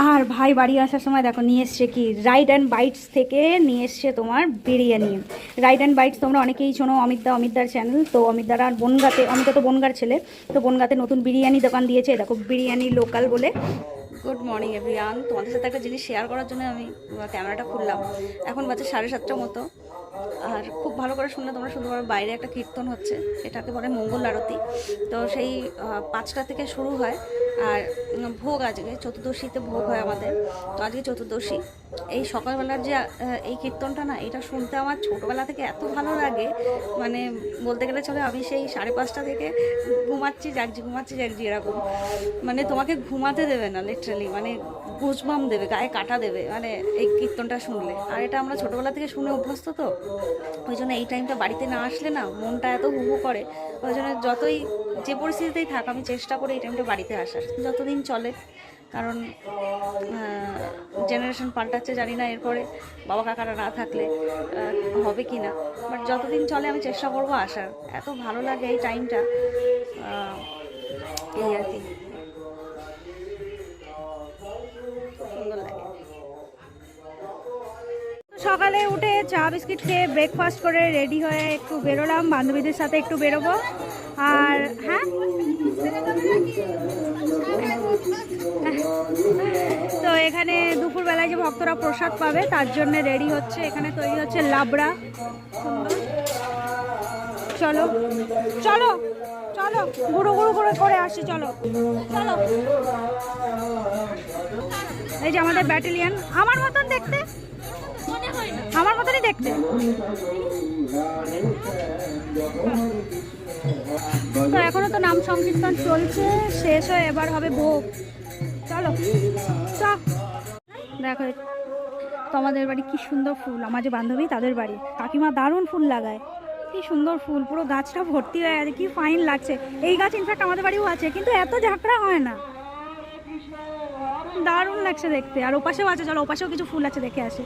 আর ভাই বাড়ি আসার সময় দেখো নিয়ে এসছে কি, রাইড অ্যান্ড বাইটস থেকে নিয়ে এসছে তোমার বিরিয়ানি। রাইড অ্যান্ড বাইটস তোমরা অনেকেই শোনো, অমিতদার চ্যানেল। তো অমিতদার আর বনগাঁতে, অমিতা তো বনগাঁর ছেলে, তো বনগাঁতে নতুন বিরিয়ানি দোকান দিয়েছে, দেখো বিরিয়ানি লোকাল বলে। গুড মর্নিং এভরিওয়ান, তোমাদের সাথে একটা জিনিস শেয়ার করার জন্য আমি ক্যামেরাটা খুললাম। এখন বাজে 7:30টার মতো। আর খুব ভালো করে শুনলে তোমরা শুনতে পারো, বাইরে একটা কীর্তন হচ্ছে, এটাকে বলে মঙ্গল আরতি। তো সেই 5টা থেকে শুরু হয়। আর ভোগ আজকে চতুর্দশীতে ভোগ হয় আমাদের, তো আজকে চতুর্দশী। এই সকালবেলার যে এই কীর্তনটা না, এটা শুনতে আমার ছোটোবেলা থেকে এত ভালো লাগে, মানে বলতে গেলে চলে আমি সেই 5:30 থেকে ঘুমাচ্ছি জাগছি এরকম। মানে তোমাকে ঘুমাতে দেবে না লিটারালি, মানে গুজবাম দেবে, গায়ে কাটা দেবে, মানে এই কীর্তনটা শুনলে। আর এটা আমরা ছোটোবেলা থেকে শুনে অভ্যস্ত, তো ওই জন্য এই টাইমটা বাড়িতে না আসলে না মনটা এত হু করে। ওই জন্য যতই যে পরিস্থিতিতেই থাক আমি চেষ্টা করি এই টাইমটা বাড়িতে আসার, যতদিন চলে। কারণ জেনারেশন পাল্টাচ্ছে, জানি না এরপরে বাবা কাকারা না থাকলে হবে কি না, বাট যতদিন চলে আমি চেষ্টা করবো আসার। এত ভালো লাগে এই টাইমটা, এই আর কি, সুন্দর লাগে। সকালে উঠে চা বিস্কিট খেয়ে ব্রেকফাস্ট করে রেডি হয়ে একটু বেরোলাম, বান্ধবীদের সাথে একটু বেরোবো। আর হ্যাঁ, তো এখানে দুপুরবেলায় যে ভক্তরা প্রসাদ পাবে তার জন্য রেডি হচ্ছে, এখানে তৈরি হচ্ছে লাবড়া। চলো চলো চলো, গুঁড়ো গুঁড়ো করে আসি, চলো চলো। এই যে আমাদের ব্যাটালিয়ান, আমার মতন দেখতে, আমার মতনই দেখতে। তো এখনো তো নাম সংকীর্তন চলছে, শেষ হয়ে এবার হবে ভোগ। চলো দেখো তোমাদের বাড়ি কি সুন্দর ফুল, আমার যে বান্ধবী তাদের বাড়ি, কাকিমা দারুণ ফুল লাগায়, কি সুন্দর ফুল, পুরো গাছটা ভর্তি হয়ে আছে, কি ফাইন লাগছে। এই গাছ ইনফ্যাক্ট আমাদের বাড়িও আছে, কিন্তু এত ঝাঁকড়া হয় না, দারুণ লাগছে দেখতে। আর ওপাশেও আছে, চলো ওপাশেও কিছু ফুল আছে, দেখে আসে।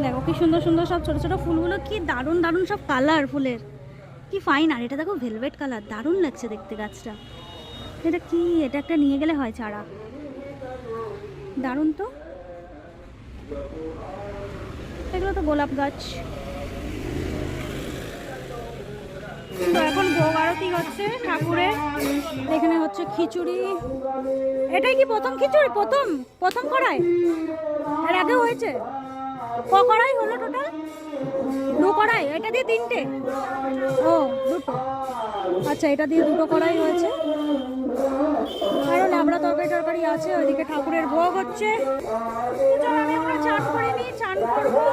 দেখো কি সুন্দর সুন্দর সব ছোট ছোট ফুলগুলো, কি দারুণ দারুণ সব কালার ফুলের, কি ফাইন। আর এটা দেখো ভেলভেট কালার, দারুণ লাগছে দেখতে গাছটা। এটা কি, এটা একটা নিয়ে গেলে হয় চারা, দারুণ তো। এগুলো তো গোলাপ গাছ। তো এখন ভোগ আরতি হচ্ছে ঠাকুরের, এখানে হচ্ছে খিচুড়ি। এটাই কি প্রথম খিচুড়ি, প্রথম কড়াই? এর আগে হয়েছে কড়াই হলো টোটাল? 2 কড়াই, এটা দিয়ে 3টে? ও 2টো, আচ্ছা এটা দিয়ে 2টো কড়াই হয়েছে। আরো লাবড়া তরকারি আছে, ওইদিকে ঠাকুরের ভোগ হচ্ছে। আমি আমরা চান করে নিই, চান করবো,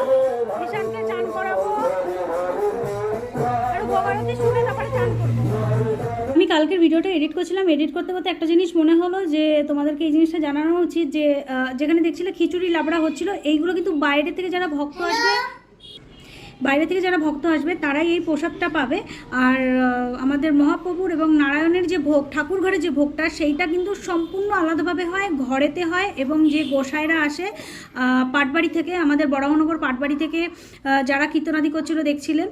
ঈশানকে চান করাবো, আর ভোগ আরতি শুনে তারপরে চান করবো। আমি কালকের ভিডিওটা এডিট করছিলাম, এডিট করতে করতে একটা জিনিস মনে হলো যে তোমাদেরকে এই জিনিসটা জানানো উচিত, যে যেখানে দেখছিলে খিচুড়ি লাবড়া হচ্ছিল, এইগুলো কিন্তু বাইরে থেকে যারা ভক্ত আসবে তারাই এই প্রসাদটা পাবে। আর আমাদের মহাপ্রভুর এবং নারায়ণের যে ভোগ, ঠাকুর ঘরে যে ভোগটা, সেইটা কিন্তু সম্পূর্ণ আলাদাভাবে হয়, ঘরেতে হয়। এবং যে গোসাইরা আসে পাটবাড়ি থেকে, আমাদের বড়নগর পাটবাড়ি থেকে যারা কীর্তনাদি করছিল দেখছিলেন,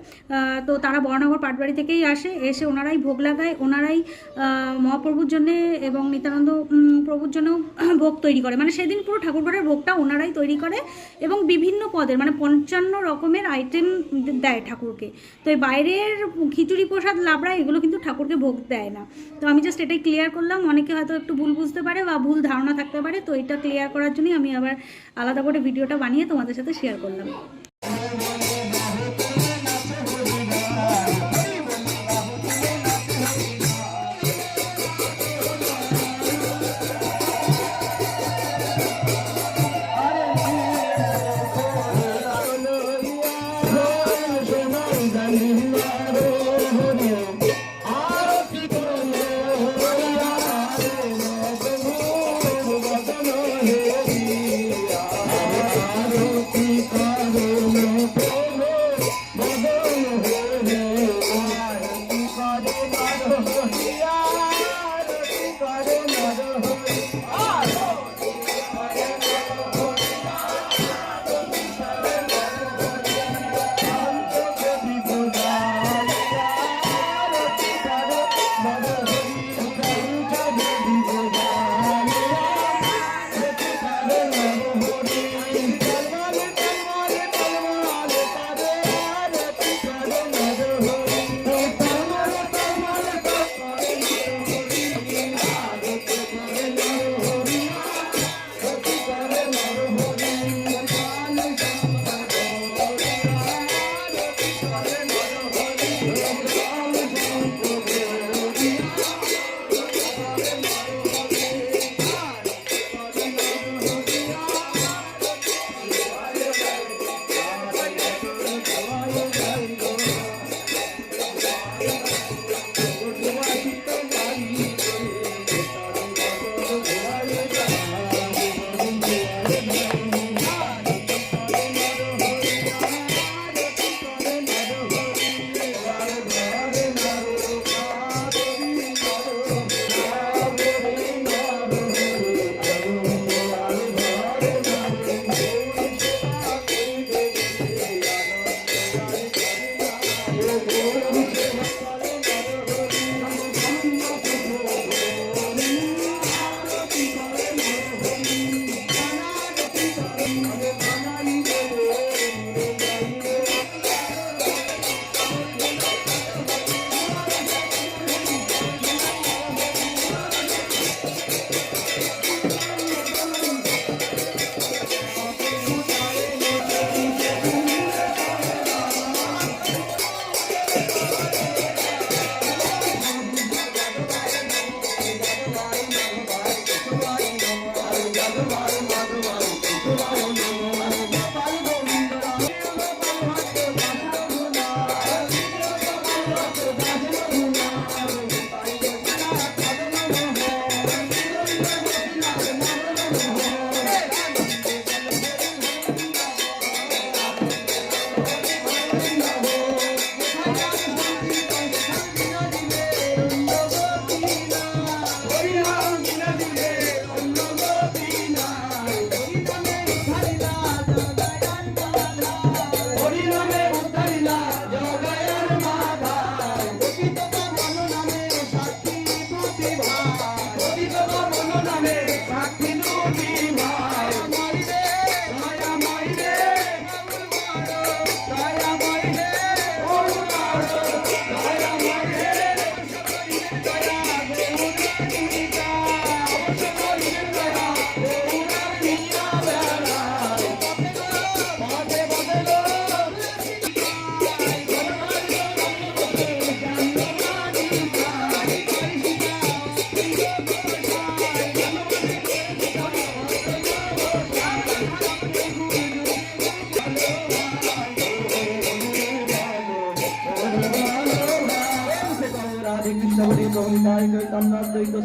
তো তারা বড়নগর পাটবাড়ি থেকেই এসে ওনারাই ভোগ লাগায়, ওনারাই মহাপ্রভুর জন্যে এবং নিত্যানন্দ প্রভুর জন্যও ভোগ তৈরি করে। মানে সেদিন পুরো ঠাকুরঘরের ভোগটা ওনারাই তৈরি করে, এবং বিভিন্ন পদের মানে 55 রকমের আইটেম দেয় ঠাকুরকে। তো এই বাইরের খিচুড়ি প্রসাদ লাবড়া এগুলো কিন্তু ঠাকুরকে ভোগ দেয় না। তো আমি জাস্ট এটাই ক্লিয়ার করলাম, অনেকে হয়তো একটু ভুল বুঝতে পারে বা ভুল ধারণা থাকতে পারে, তো এটা ক্লিয়ার করার জন্যই আমি আবার আলাদা করে ভিডিওটা বানিয়ে তোমাদের সাথে শেয়ার করলাম।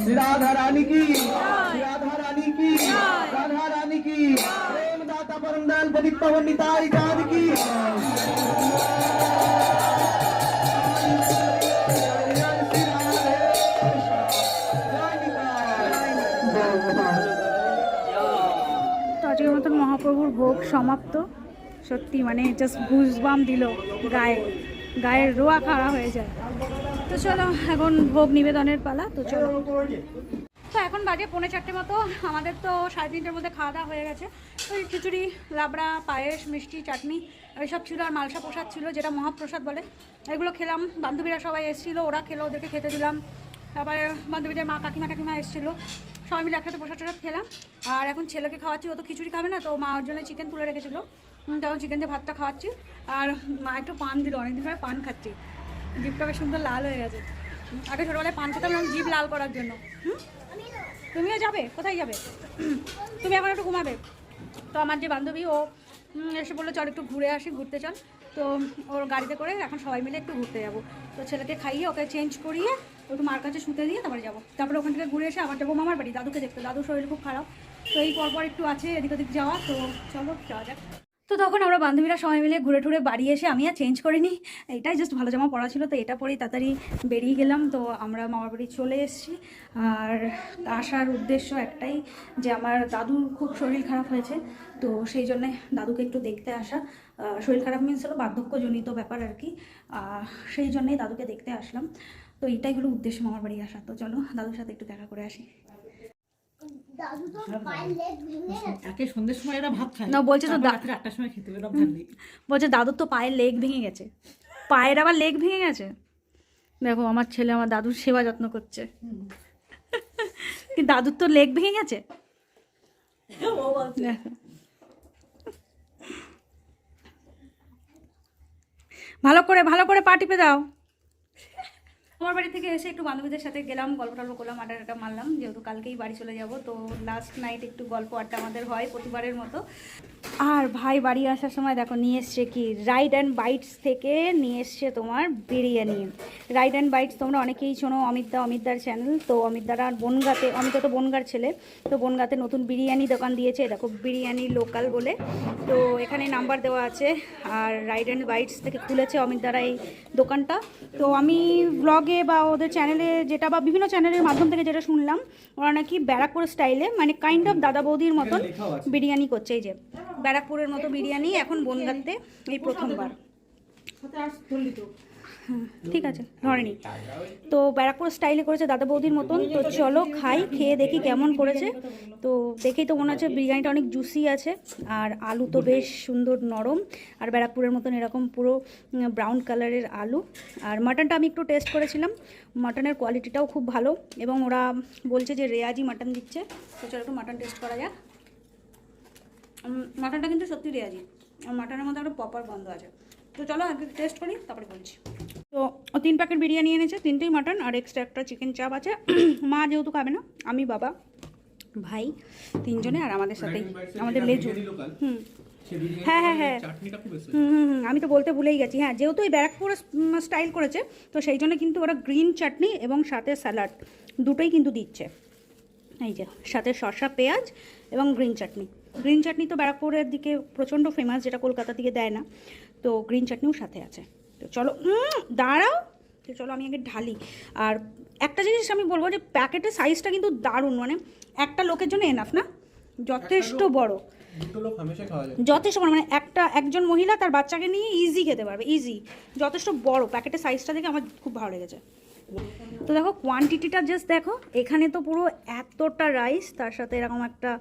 श्री राधा रानी की, श्री राधा रानी की, राधा रानी की, प्रेम दाता परम दयाल पतित पावन निताई चाँद की। তো আজকের মতন মহাপ্রভুর ভোগ সমাপ্ত। সত্যি মানে জাস্ট গুজবাম দিল, গায়ের রোয়া খাড়া হয়ে যায়। তো চলো এখন ভোগ নিবেদনের পালা। তো চলো, তো এখন বাজে 3:45 মতো। আমাদের তো 3:30টার মধ্যে খাওয়া দাওয়া হয়ে গেছে। ওই খিচুড়ি, লাবড়া, পায়েস, মিষ্টি, চাটনি এইসব ছিল, আর মালসা প্রসাদ ছিল, যেটা মহাপ্রসাদ বলে। এগুলো খেলাম। বান্ধবীরা সবাই এসেছিলো, ওরা খেলো, ওদেরকে খেতে দিলাম। তারপরে বান্ধবীদের মা, কাকিমা এসেছিলো, সবাই মিলে একসাথে প্রসাদ টসাদ খেলাম। আর এখন ছেলেকে খাওয়াচ্ছি, ও তো খিচুড়ি খাবে না, তো মা ওর জন্য চিকেন তুলে রেখেছিলো, তখন চিকেন দিয়ে ভাতটা খাওয়াচ্ছি। আর মা একটু পান দিল, অনেকদিন ধরে পান খাচ্ছি, জিভটা বেশ সুন্দর লাল হয়ে গেছে। আগে ছোটোবেলায় পান খেতাম জিভ লাল করার জন্য। তুমিও যাবে? কোথায় যাবে? তুমি এখন একটু ঘুমাবে। তো আমার যে বান্ধবী, ও এসে বললো চল একটু ঘুরে আসি, ঘুরতে চল। তো ওর গাড়িতে করে এখন সবাই মিলে একটু ঘুরতে যাবো। তো ছেলেকে খাইয়ে ওকে চেঞ্জ করিয়ে একটু মার কাছে শুতে দিয়ে তারপরে যাবো। তারপরে ওখান থেকে ঘুরে এসে আবার যাবো মামার বাড়ি, দাদুকে দেখতে। দাদুর শরীর খুব খারাপ, তো এই পরপর একটু আছে এদিক ওদিক যাওয়া। তো চলো যাওয়া যাক। তো তখন আমরা বান্ধবীরা সবাই মিলে ঘুরে টুরে বাড়ি এসে আমি আর চেঞ্জ করিনি, এটাই জাস্ট ভালো জামা পরা ছিল, তো এটা পরেই তাড়াতাড়ি বেরিয়ে গেলাম। তো আমরা মামার বাড়ি চলে এসেছি। আর আসার উদ্দেশ্য একটাই, যে আমার দাদুর খুব শরীর খারাপ হয়েছে, তো সেই জন্যে দাদুকে একটু দেখতে আসা। শরীর খারাপ মিন্স হলো বার্ধক্যজনিত ব্যাপার আর কি, সেই জন্যেই দাদুকে দেখতে আসলাম। তো এইটাই হলো উদ্দেশ্য মামার বাড়ি আসা। তো চলো দাদুর সাথে একটু দেখা করে আসি। বলছে দাদুর তো পায়ের লেগ ভেঙে গেছে, পায়ের আবার লেগ ভেঙে গেছে। দেখো আমার ছেলে আমার দাদুর সেবা যত্ন করছে, কিন্তু দাদুর তো লেগ ভেঙে গেছে। দেখো ভালো করে পা টিপে দাও। আমার বাড়ি থেকে এসে একটু বান্ধবীদের সাথে গেলাম, গল্প টল্প করলাম, আড্ডা মারলাম, যেহেতু কালকেই বাড়ি চলে যাব। তো লাস্ট নাইট একটু গল্প আড্ডা আমাদের হয় প্রতিবারের মতো। আর ভাই বাড়ি আসার সময় দেখো নিয়ে এসছে কি, রাইড অ্যান্ড বাইটস থেকে নিয়ে এসছে তোমার বিরিয়ানি। রাইড অ্যান্ড বাইটস তোমরা অনেকেই শোনো, অমিতদার চ্যানেল। তো অমিতদার বনগাঁতে, অমিত তো বনগাঁর ছেলে, তো বনগাঁতে নতুন বিরিয়ানি দোকান দিয়েছে, দেখো বিরিয়ানি লোকাল বলে। তো এখানে নাম্বার দেওয়া আছে। আর রাইড অ্যান্ড বাইটস থেকে খুলেছে অমিতদারা এই দোকানটা। তো আমি ব্লগে বা ওদের চ্যানেলে যেটা, বা বিভিন্ন চ্যানেলের মাধ্যম থেকে যেটা শুনলাম, ওরা নাকি ব্যারাকপুর স্টাইলে, মানে কাইন্ড অফ দাদা বৌদির মতন বিরিয়ানি করছে। এই যে ব্যারাকপুরের মতো বিরিয়ানি এখন বনগাঁতে এই প্রথমবার। ঠিক আছে ধরেনি, তো ব্যারাকপুর স্টাইলে করেছে দাদা বৌদির মতন। তো চলো খাই, খেয়ে দেখি কেমন করেছে। তো দেখেই তো মনে হচ্ছে বিরিয়ানিটা অনেক জুসি আছে, আর আলু তো বেশ সুন্দর নরম, আর ব্যারাকপুরের মতন এরকম পুরো ব্রাউন কালারের আলু। আর মাটনটা আমি একটু টেস্ট করেছিলাম, মাটনের কোয়ালিটিটাও খুব ভালো, এবং ওরা বলছে যে রেয়াজি মাটন দিচ্ছে। তো চলো একটু মাটন টেস্ট করা যাক। মাটনটা কিন্তু সত্যি রেয়াজি, আর মাটনের মধ্যে একটা প্রপার গন্ধ আছে। তো চলো আগে টেস্ট করি, তারপরে বলছি। তো 3 প্যাকেট বিরিয়ানি এনেছে, 3টেই মাটন, আর এক্সট্রা একটা চিকেন চাপ আছে। মা যেহেতু খাবে না, আমি, বাবা ভাই তিনজনে আর আমাদের সাথে আমাদের লেজু। হুম হ্যাঁ হ্যাঁ হ্যাঁ আমি তো বলতে ভুলেই গেছি। হ্যাঁ, যেহেতু এই ব্যারাকপুর স্টাইল করেছে তো সেই জন্য কিন্তু ওরা গ্রিন চাটনি এবং সাথে স্যালাড দুটোই কিন্তু দিচ্ছে। এই যে সাথে শসা, পেঁয়াজ এবং গ্রিন চাটনি। গ্রিন চাটনি তো ব্যারাকপুরের দিকে প্রচণ্ড ফেমাস, যেটা কলকাতার দিকে দেয় না, তো গ্রিন চাটনিও সাথে আছে। তো চলো দাঁড়াও, তো চলো আমি আগে ঢালি। আর একটা জিনিস আমি বলবো যে প্যাকেটের সাইজটা কিন্তু দারুণ, মানে একটা লোকের জন্য এনাফ না, যথেষ্ট বড়, যথেষ্ট বড়, মানে একজন মহিলা তার বাচ্চাকে নিয়ে ইজি খেতে পারবে, ইজি, যথেষ্ট বড়। প্যাকেটের সাইজটা দেখে আমার খুব ভালো লেগেছে। তো দেখো কোয়ান্টিটিটা জাস্ট দেখো, এখানে তো পুরো এতটা রাইস, তার সাথে এরকম একটা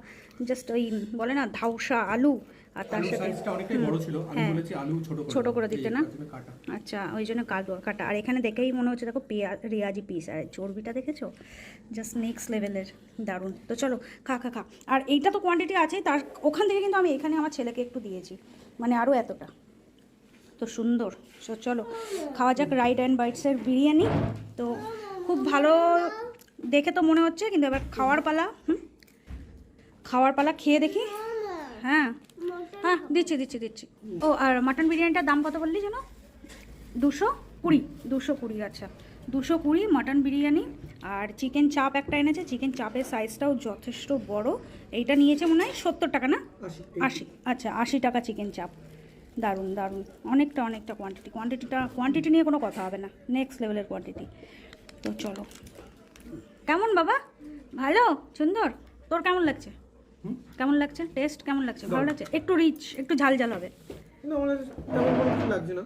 জাস্ট ওই বলে না ধাউসা আলু, আর তার সাথে ছোট করে দিতে না, আচ্ছা ওই জন্য কাটা। আর এখানে দেখেই মনে হচ্ছে দেখো রিয়াজি পিস, আর চর্বিটা দেখেছো, জাস্ট নেক্সট লেভেলের, দারুণ। তো চলো খা খা খা। আর এইটা তো কোয়ান্টিটি আছে, তার ওখান থেকে কিন্তু আমি এখানে আমার ছেলেকে একটু দিয়েছি, মানে আরও এতটা, তো সুন্দর। সো চলো খাওয়া যাক রাইট অ্যান্ড বাইটসের বিরিয়ানি। তো খুব ভালো দেখে তো মনে হচ্ছে, কিন্তু এবার খাওয়ার পালা। খাওয়ার পালা, খেয়ে দেখি। হ্যাঁ হ্যাঁ দিচ্ছি দিচ্ছি দিচ্ছি। ও আর মাটন বিরিয়ানিটার দাম কত বললি যেন? 220, 220, আচ্ছা 220 মাটন বিরিয়ানি। আর চিকেন চাপ একটা এনেছে, চিকেন চাপের সাইজটাও যথেষ্ট বড়। এইটা নিয়েছে মনে হয় 70 টাকা না 80, আচ্ছা 80 টাকা চিকেন চাপ। দারুণ দারুণ, অনেকটা কোয়ান্টিটি নিয়ে কোনো কথা হবে না, নেক্সট লেভেলের কোয়ান্টিটি। তো চলো, কেমন বাবা? ভালো, সুন্দর। তোর কেমন লাগছে? কেমন লাগছে টেস্ট? কেমন লাগছে? ভালো লাগছে? একটু রিচ, একটু ঝাল ঝাল হবে না, মানে তেমন কিছু লাগছে না।